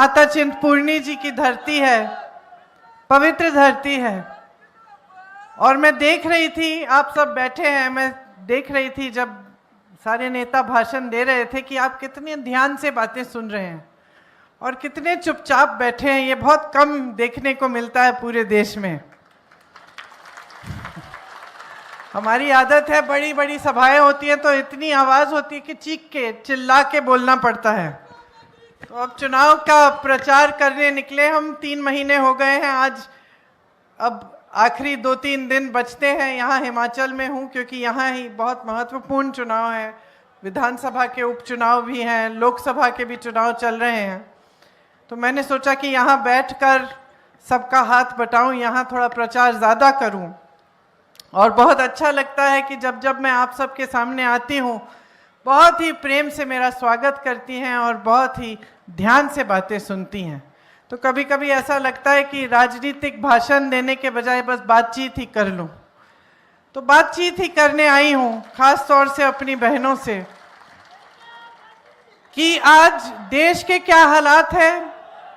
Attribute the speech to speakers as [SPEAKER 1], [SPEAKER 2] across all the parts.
[SPEAKER 1] माता चिंतपूर्णी जी की धरती है, पवित्र धरती है। और मैं देख रही थी, आप सब बैठे हैं, मैं देख रही थी जब सारे नेता भाषण दे रहे थे कि आप कितने ध्यान से बातें सुन रहे हैं और कितने चुपचाप बैठे हैं। ये बहुत कम देखने को मिलता है पूरे देश में। हमारी आदत है, बड़ी बड़ी सभाएं होती हैं तो इतनी आवाज होती है कि चीख के चिल्ला के बोलना पड़ता है। तो अब चुनाव का प्रचार करने निकले हम, 3 महीने हो गए हैं आज। अब आखिरी 2-3 दिन बचते हैं। यहाँ हिमाचल में हूँ क्योंकि यहाँ ही बहुत महत्वपूर्ण चुनाव है। विधानसभा के उपचुनाव भी हैं, लोकसभा के भी चुनाव चल रहे हैं। तो मैंने सोचा कि यहाँ बैठकर सबका हाथ बटाऊं, यहाँ थोड़ा प्रचार ज़्यादा करूं। और बहुत अच्छा लगता है कि जब जब मैं आप सबके सामने आती हूँ, बहुत ही प्रेम से मेरा स्वागत करती हैं और बहुत ही ध्यान से बातें सुनती हैं। तो कभी कभी ऐसा लगता है कि राजनीतिक भाषण देने के बजाय बस बातचीत ही कर लूं। तो बातचीत ही करने आई हूं, खास तौर से अपनी बहनों से, कि आज देश के क्या हालात हैं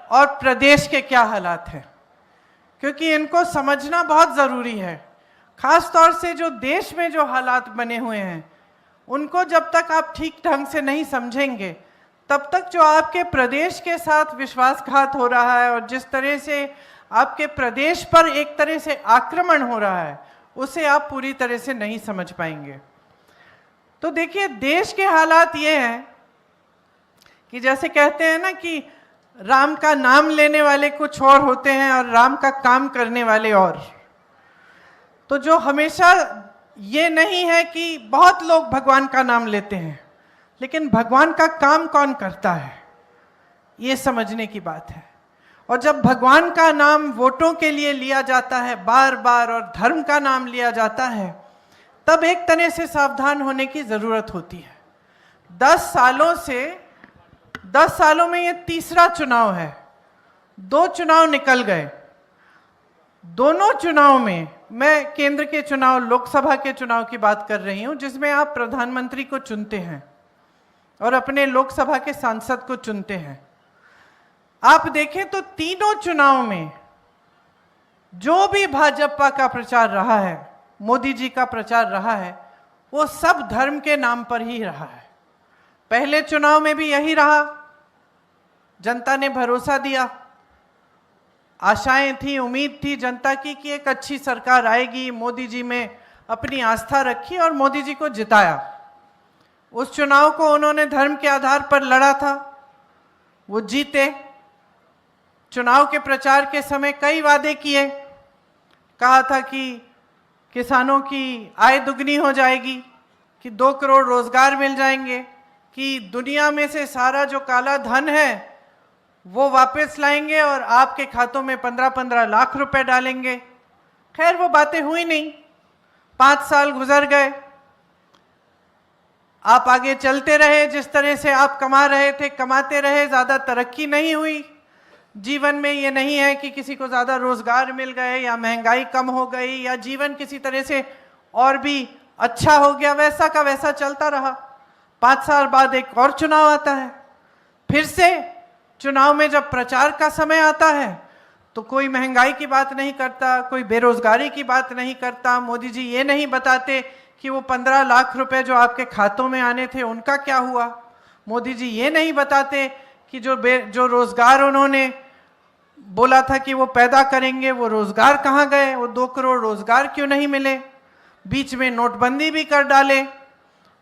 [SPEAKER 1] और प्रदेश के क्या हालात हैं, क्योंकि इनको समझना बहुत ज़रूरी है। खास तौर से जो देश में जो हालात बने हुए हैं, उनको जब तक आप ठीक ढंग से नहीं समझेंगे, तब तक जो आपके प्रदेश के साथ विश्वासघात हो रहा है और जिस तरह से आपके प्रदेश पर एक तरह से आक्रमण हो रहा है, उसे आप पूरी तरह से नहीं समझ पाएंगे। तो देखिए, देश के हालात ये हैं कि जैसे कहते हैं ना कि राम का नाम लेने वाले कुछ और होते हैं और राम का काम करने वाले और। तो जो हमेशा ये नहीं है कि बहुत लोग भगवान का नाम लेते हैं, लेकिन भगवान का काम कौन करता है, ये समझने की बात है। और जब भगवान का नाम वोटों के लिए लिया जाता है बार बार और धर्म का नाम लिया जाता है, तब एक तरह से सावधान होने की ज़रूरत होती है। 10 सालों में ये तीसरा चुनाव है। 2 चुनाव निकल गए। दोनों चुनाव में, मैं केंद्र के चुनाव, लोकसभा के चुनाव की बात कर रही हूं, जिसमें आप प्रधानमंत्री को चुनते हैं और अपने लोकसभा के सांसद को चुनते हैं। आप देखें तो तीनों चुनाव में जो भी भाजपा का प्रचार रहा है, मोदी जी का प्रचार रहा है, वो सब धर्म के नाम पर ही रहा है। पहले चुनाव में भी यही रहा। जनता ने भरोसा दिया, आशाएं थी, उम्मीद थी जनता की कि एक अच्छी सरकार आएगी। मोदी जी में अपनी आस्था रखी और मोदी जी को जिताया। उस चुनाव को उन्होंने धर्म के आधार पर लड़ा था, वो जीते। चुनाव के प्रचार के समय कई वादे किए, कहा था कि किसानों की आय दुगनी हो जाएगी, कि 2 करोड़ रोजगार मिल जाएंगे, कि दुनिया में से सारा जो काला धन है वो वापस लाएंगे और आपके खातों में 15-15 लाख रुपए डालेंगे। खैर, वो बातें हुई नहीं। 5 साल गुजर गए, आप आगे चलते रहे, जिस तरह से आप कमा रहे थे कमाते रहे, ज़्यादा तरक्की नहीं हुई। जीवन में ये नहीं है कि किसी को ज़्यादा रोजगार मिल गए या महंगाई कम हो गई या जीवन किसी तरह से और भी अच्छा हो गया, वैसा का वैसा चलता रहा। 5 साल बाद एक और चुनाव आता है। फिर से चुनाव में जब प्रचार का समय आता है तो कोई महंगाई की बात नहीं करता, कोई बेरोजगारी की बात नहीं करता। मोदी जी ये नहीं बताते कि वो 15 लाख रुपए जो आपके खातों में आने थे उनका क्या हुआ। मोदी जी ये नहीं बताते कि जो रोजगार उन्होंने बोला था कि वो पैदा करेंगे, वो रोजगार कहाँ गए, वो 2 करोड़ रोजगार क्यों नहीं मिले। बीच में नोटबंदी भी कर डाले,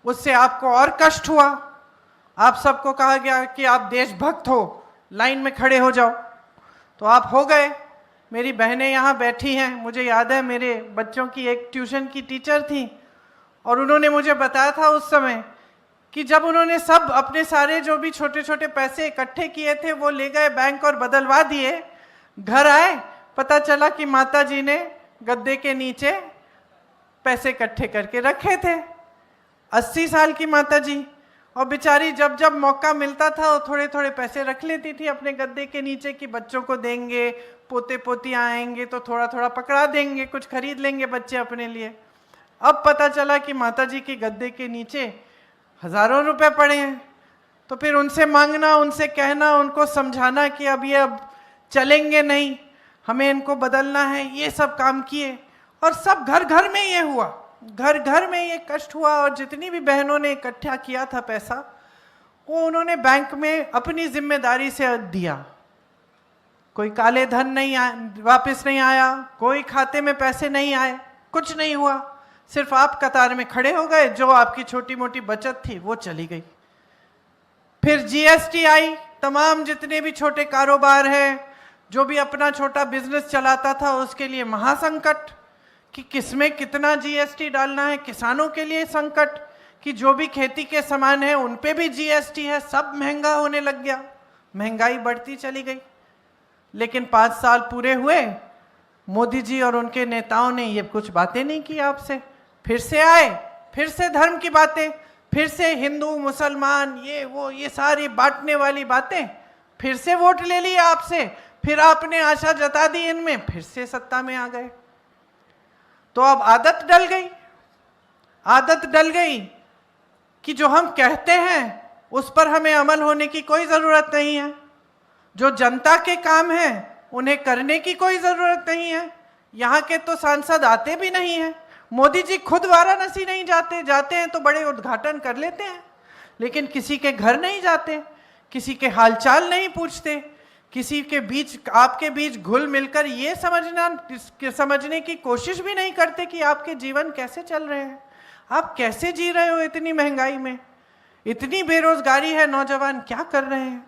[SPEAKER 1] उससे आपको और कष्ट हुआ। आप सबको कहा गया कि आप देशभक्त हो, लाइन में खड़े हो जाओ, तो आप हो गए। मेरी बहनें यहाँ बैठी हैं, मुझे याद है मेरे बच्चों की एक ट्यूशन की टीचर थी और उन्होंने मुझे बताया था उस समय कि जब उन्होंने सब अपने सारे जो भी छोटे छोटे पैसे इकट्ठे किए थे वो ले गए बैंक और बदलवा दिए। घर आए, पता चला कि माता जी ने गद्दे के नीचे पैसे इकट्ठे करके रखे थे। 80 साल की माता जी, और बेचारी जब जब मौका मिलता था वो थोड़े थोड़े पैसे रख लेती थी अपने गद्दे के नीचे कि बच्चों को देंगे, पोते पोतियाँ आएंगे तो थोड़ा थोड़ा पकड़ा देंगे, कुछ खरीद लेंगे बच्चे अपने लिए। अब पता चला कि माता जी के गद्दे के नीचे हज़ारों रुपए पड़े हैं। तो फिर उनसे मांगना, उनसे कहना, उनको समझाना कि अब ये अब चलेंगे नहीं, हमें इनको बदलना है, ये सब काम किए। और सब घर घर में ये हुआ, घर घर में ये कष्ट हुआ। और जितनी भी बहनों ने इकट्ठा किया था पैसा, वो उन्होंने बैंक में अपनी जिम्मेदारी से दिया। कोई काले धन नहीं वापस नहीं आया, कोई खाते में पैसे नहीं आए, कुछ नहीं हुआ। सिर्फ आप कतार में खड़े हो गए, जो आपकी छोटी मोटी बचत थी वो चली गई। फिर जीएसटी आई, तमाम जितने भी छोटे कारोबार हैं, जो भी अपना छोटा बिजनेस चलाता था, उसके लिए महासंकट कि किसमें कितना जीएसटी डालना है। किसानों के लिए संकट कि जो भी खेती के सामान है उन पे भी जीएसटी है, सब महंगा होने लग गया, महंगाई बढ़ती चली गई। लेकिन 5 साल पूरे हुए, मोदी जी और उनके नेताओं ने ये कुछ बातें नहीं की आपसे। फिर से आए, फिर से धर्म की बातें, फिर से हिंदू मुसलमान ये वो ये सारी बांटने वाली बातें, फिर से वोट ले लिए आपसे, फिर आपने आशा जता दी इनमें, फिर से सत्ता में आ गए। तो अब आदत डल गई, आदत डल गई कि जो हम कहते हैं उस पर हमें अमल होने की कोई जरूरत नहीं है, जो जनता के काम है उन्हें करने की कोई जरूरत नहीं है। यहाँ के तो सांसद आते भी नहीं हैं, मोदी जी खुद वाराणसी नहीं जाते, जाते हैं तो बड़े उद्घाटन कर लेते हैं, लेकिन किसी के घर नहीं जाते, किसी के हालचाल नहीं पूछते, किसी के बीच आपके बीच घुल मिलकर ये समझने की कोशिश भी नहीं करते कि आपके जीवन कैसे चल रहे हैं, आप कैसे जी रहे हो इतनी महंगाई में, इतनी बेरोजगारी है, नौजवान क्या कर रहे हैं।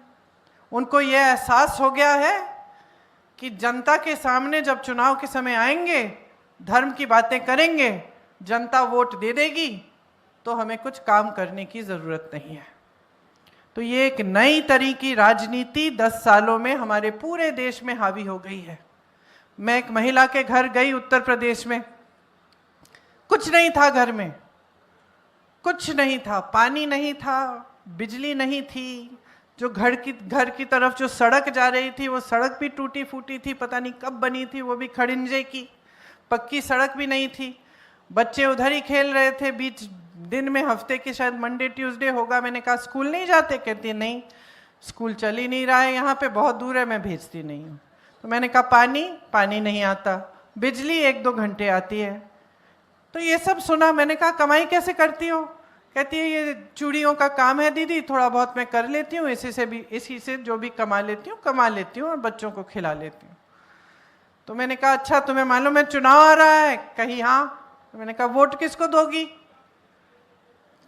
[SPEAKER 1] उनको ये एहसास हो गया है कि जनता के सामने जब चुनाव के समय आएंगे, धर्म की बातें करेंगे, जनता वोट दे देगी, तो हमें कुछ काम करने की जरूरत नहीं है। तो ये एक नई तरह की राजनीति 10 सालों में हमारे पूरे देश में हावी हो गई है। मैं एक महिला के घर गई उत्तर प्रदेश में, कुछ नहीं था घर में, कुछ नहीं था, पानी नहीं था, बिजली नहीं थी, जो घर की तरफ जो सड़क जा रही थी वो सड़क भी टूटी फूटी थी, पता नहीं कब बनी थी, वो भी खड़िंजे की, पक्की सड़क भी नहीं थी। बच्चे उधर ही खेल रहे थे, बीच दिन में, हफ्ते के शायद मंडे ट्यूसडे होगा। मैंने कहा स्कूल नहीं जाते? कहती नहीं, स्कूल चल ही नहीं रहा है, यहाँ पे बहुत दूर है, मैं भेजती नहीं हूँ। तो मैंने कहा पानी नहीं आता, बिजली 1-2 घंटे आती है। तो ये सब सुना, मैंने कहा कमाई कैसे करती हो? कहती है ये चूड़ियों का काम है दीदी, थोड़ा बहुत मैं कर लेती हूँ, इसी से जो भी कमा लेती हूँ और बच्चों को खिला लेती हूँ। तो मैंने कहा अच्छा, तुम्हें मालूम है चुनाव आ रहा है? कही हाँ। तो मैंने कहा वोट किसको दोगी?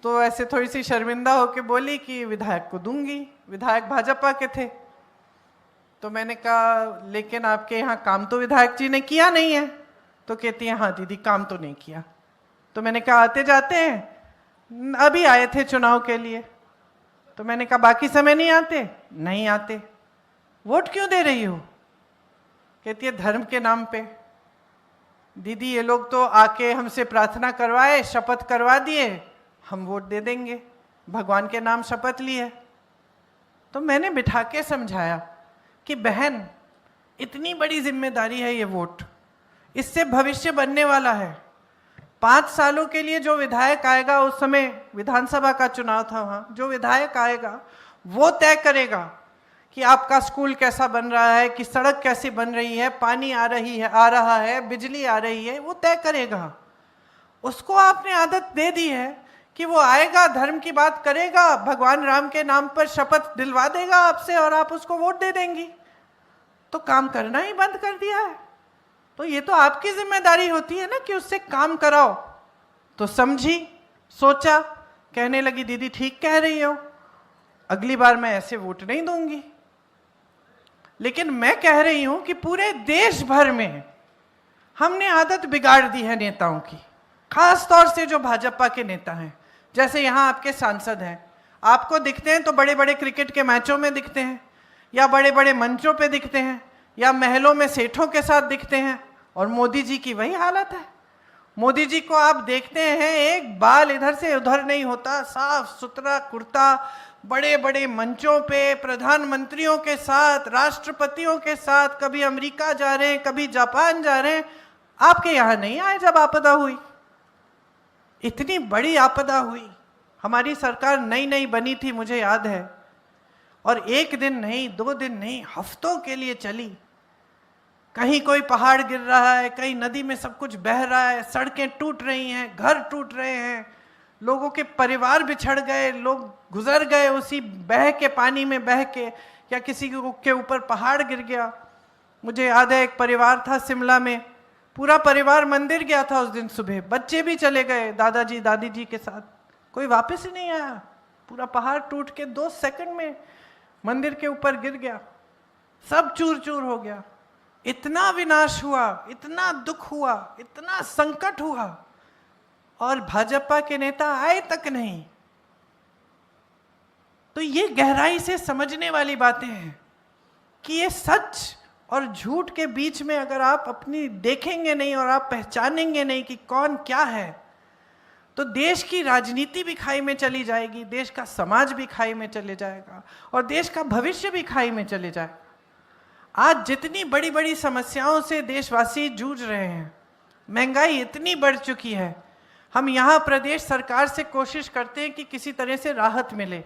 [SPEAKER 1] तो ऐसे थोड़ी सी शर्मिंदा होके बोली कि विधायक को दूंगी। विधायक भाजपा के थे। तो मैंने कहा लेकिन आपके यहाँ काम तो विधायक जी ने किया नहीं है। तो कहती है हाँ दीदी, काम तो नहीं किया। तो मैंने कहा आते जाते हैं? अभी आए थे चुनाव के लिए। तो मैंने कहा बाकी समय नहीं आते? नहीं आते। वोट क्यों दे रही हो? कहती है धर्म के नाम पे। दीदी ये लोग तो आके हमसे प्रार्थना करवाए, शपथ करवा दिए, हम वोट दे देंगे, भगवान के नाम शपथ ली है। तो मैंने बिठा के समझाया कि बहन, इतनी बड़ी जिम्मेदारी है ये वोट, इससे भविष्य बनने वाला है। 5 सालों के लिए जो विधायक आएगा, उस समय विधानसभा का चुनाव था, वहाँ जो विधायक आएगा वो तय करेगा कि आपका स्कूल कैसा बन रहा है, कि सड़क कैसी बन रही है, पानी आ रहा है, बिजली आ रही है, वो तय करेगा। उसको आपने आदत दे दी है कि वो आएगा, धर्म की बात करेगा, भगवान राम के नाम पर शपथ दिलवा देगा आपसे और आप उसको वोट दे देंगी। तो काम करना ही बंद कर दिया है। तो ये तो आपकी जिम्मेदारी होती है ना कि उससे काम कराओ। तो समझी, सोचा, कहने लगी दीदी ठीक कह रही हो, अगली बार मैं ऐसे वोट नहीं दूंगी। लेकिन मैं कह रही हूं कि पूरे देश भर में हमने आदत बिगाड़ दी है नेताओं की, खास तौर से जो भाजपा के नेता हैं। जैसे यहाँ आपके सांसद हैं, आपको दिखते हैं तो बड़े बड़े क्रिकेट के मैचों में दिखते हैं, या बड़े बड़े मंचों पे दिखते हैं, या महलों में सेठों के साथ दिखते हैं। और मोदी जी की वही हालत है। मोदी जी को आप देखते हैं, एक बाल इधर से उधर नहीं होता, साफ सुथरा कुर्ता, बड़े बड़े मंचों पे प्रधानमंत्रियों के साथ, राष्ट्रपतियों के साथ, कभी अमेरिका जा रहे हैं, कभी जापान जा रहे हैं। आपके यहाँ नहीं आए जब आपदा हुई? इतनी बड़ी आपदा हुई, हमारी सरकार नई नई बनी थी, मुझे याद है। और एक दिन नहीं, 2 दिन नहीं, हफ्तों के लिए चली। कहीं कोई पहाड़ गिर रहा है, कहीं नदी में सब कुछ बह रहा है, सड़कें टूट रही हैं, घर टूट रहे हैं, लोगों के परिवार बिछड़ गए, लोग गुजर गए उसी बह के पानी में बह के, या किसी के ऊपर पहाड़ गिर गया। मुझे याद है एक परिवार था शिमला में, पूरा परिवार मंदिर गया था उस दिन सुबह, बच्चे भी चले गए दादाजी दादी जी के साथ, कोई वापस ही नहीं आया। पूरा पहाड़ टूट के 2 सेकंड में मंदिर के ऊपर गिर गया, सब चूर चूर हो गया। इतना विनाश हुआ, इतना दुख हुआ, इतना संकट हुआ, और भाजपा के नेता आए तक नहीं। तो ये गहराई से समझने वाली बातें हैं कि ये सच और झूठ के बीच में अगर आप अपनी देखेंगे नहीं और आप पहचानेंगे नहीं कि कौन क्या है, तो देश की राजनीति भी खाई में चली जाएगी, देश का समाज भी खाई में चले जाएगा, और देश का भविष्य भी खाई में चले जाएगा। आज जितनी बड़ी बड़ी समस्याओं से देशवासी जूझ रहे हैं, महंगाई इतनी बढ़ चुकी है, हम यहाँ प्रदेश सरकार से कोशिश करते हैं कि किसी तरह से राहत मिले।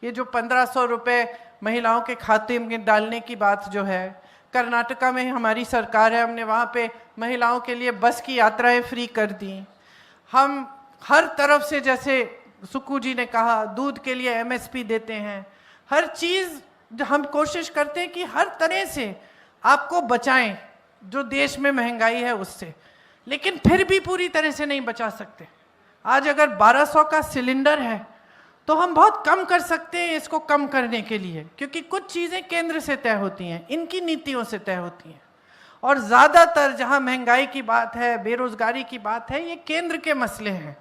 [SPEAKER 1] ये जो 1500 रुपये महिलाओं के खाते में डालने की बात जो है, कर्नाटका में हमारी सरकार है, हमने वहाँ पे महिलाओं के लिए बस की यात्राएं फ्री कर दी। हम हर तरफ से, जैसे सुक्कू जी ने कहा, दूध के लिए MSP देते हैं, हर चीज़ हम कोशिश करते हैं कि हर तरह से आपको बचाएं जो देश में महंगाई है उससे, लेकिन फिर भी पूरी तरह से नहीं बचा सकते। आज अगर 1200 का सिलेंडर है तो हम बहुत कम कर सकते हैं इसको कम करने के लिए, क्योंकि कुछ चीज़ें केंद्र से तय होती हैं, इनकी नीतियों से तय होती हैं, और ज़्यादातर जहां महंगाई की बात है, बेरोजगारी की बात है, ये केंद्र के मसले हैं।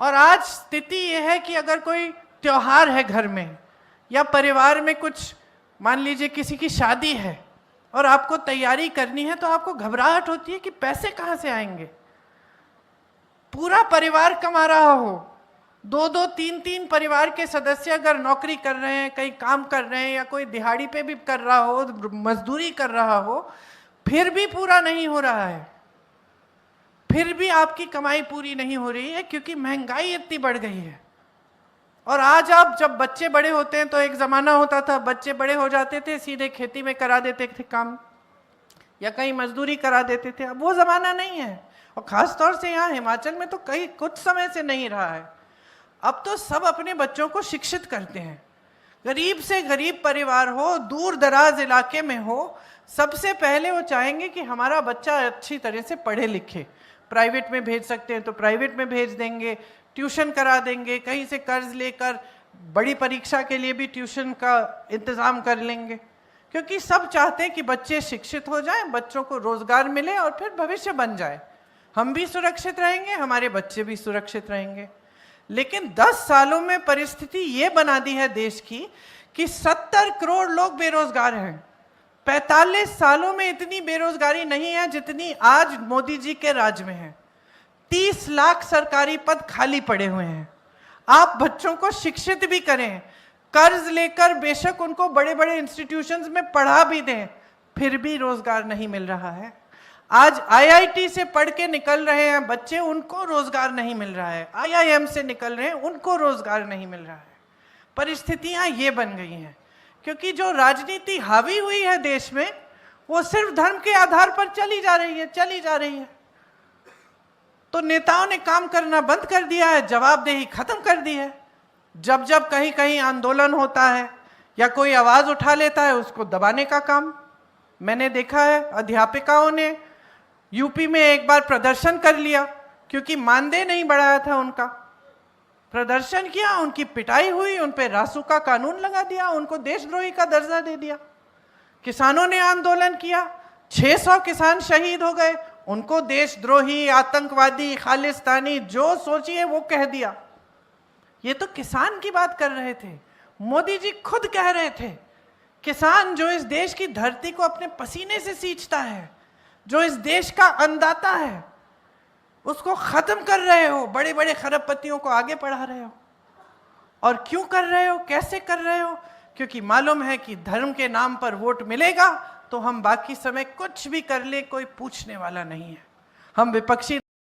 [SPEAKER 1] और आज स्थिति ये है कि अगर कोई त्योहार है घर में, या परिवार में कुछ, मान लीजिए किसी की शादी है और आपको तैयारी करनी है, तो आपको घबराहट होती है कि पैसे कहाँ से आएंगे। पूरा परिवार कमा रहा हो, 2-2, 3-3 परिवार के सदस्य अगर नौकरी कर रहे हैं, कहीं काम कर रहे हैं, या कोई दिहाड़ी पे भी कर रहा हो, मजदूरी कर रहा हो, फिर भी पूरा नहीं हो रहा है, फिर भी आपकी कमाई पूरी नहीं हो रही है, क्योंकि महंगाई इतनी बढ़ गई है। और आज आप जब बच्चे बड़े होते हैं, तो एक ज़माना होता था बच्चे बड़े हो जाते थे सीधे खेती में करा देते थे काम, या कहीं मजदूरी करा देते थे। अब वो ज़माना नहीं है, और ख़ास तौर से यहाँ हिमाचल में तो कई कुछ समय से नहीं रहा है। अब तो सब अपने बच्चों को शिक्षित करते हैं, गरीब से गरीब परिवार हो, दूर दराज इलाके में हो, सबसे पहले वो चाहेंगे कि हमारा बच्चा अच्छी तरह से पढ़े लिखे। प्राइवेट में भेज सकते हैं तो प्राइवेट में भेज देंगे, ट्यूशन करा देंगे, कहीं से कर्ज लेकर बड़ी परीक्षा के लिए भी ट्यूशन का इंतज़ाम कर लेंगे, क्योंकि सब चाहते हैं कि बच्चे शिक्षित हो जाएं, बच्चों को रोज़गार मिले और फिर भविष्य बन जाए। हम भी सुरक्षित रहेंगे, हमारे बच्चे भी सुरक्षित रहेंगे। लेकिन 10 सालों में परिस्थिति ये बना दी है देश की कि 70 करोड़ लोग बेरोजगार हैं। 45 सालों में इतनी बेरोजगारी नहीं है जितनी आज मोदी जी के राज में है। 30 लाख सरकारी पद खाली पड़े हुए हैं। आप बच्चों को शिक्षित भी करें, कर्ज लेकर बेशक उनको बड़े बड़े इंस्टीट्यूशंस में पढ़ा भी दें, फिर भी रोजगार नहीं मिल रहा है। आज IIT से पढ़ के निकल रहे हैं बच्चे, उनको रोजगार नहीं मिल रहा है। IIM से निकल रहे हैं, उनको रोजगार नहीं मिल रहा है। परिस्थितियां ये बन गई हैं क्योंकि जो राजनीति हावी हुई है देश में, वो सिर्फ धर्म के आधार पर चली जा रही है। तो नेताओं ने काम करना बंद कर दिया है, जवाबदेही खत्म कर दी है। जब जब कहीं कहीं आंदोलन होता है या कोई आवाज उठा लेता है, उसको दबाने का काम मैंने देखा है। अध्यापिकाओं ने यूपी में एक बार प्रदर्शन कर लिया क्योंकि मानदेय नहीं बढ़ाया था उनका, प्रदर्शन किया, उनकी पिटाई हुई, उन पे रासुका कानून लगा दिया, उनको देशद्रोही का दर्जा दे दिया। किसानों ने आंदोलन किया, 600 किसान शहीद हो गए, उनको देशद्रोही, आतंकवादी, खालिस्तानी जो सोचिए वो कह दिया। ये तो किसान की बात कर रहे थे, मोदी जी खुद कह रहे थे किसान जो इस देश की धरती को अपने पसीने से सींचता है, जो इस देश का अन्नदाता है, उसको खत्म कर रहे हो, बड़े बड़े खरबपतियों को आगे बढ़ा रहे हो। और क्यों कर रहे हो, कैसे कर रहे हो? क्योंकि मालूम है कि धर्म के नाम पर वोट मिलेगा तो हम बाकी समय कुछ भी कर ले, कोई पूछने वाला नहीं है। हम विपक्षी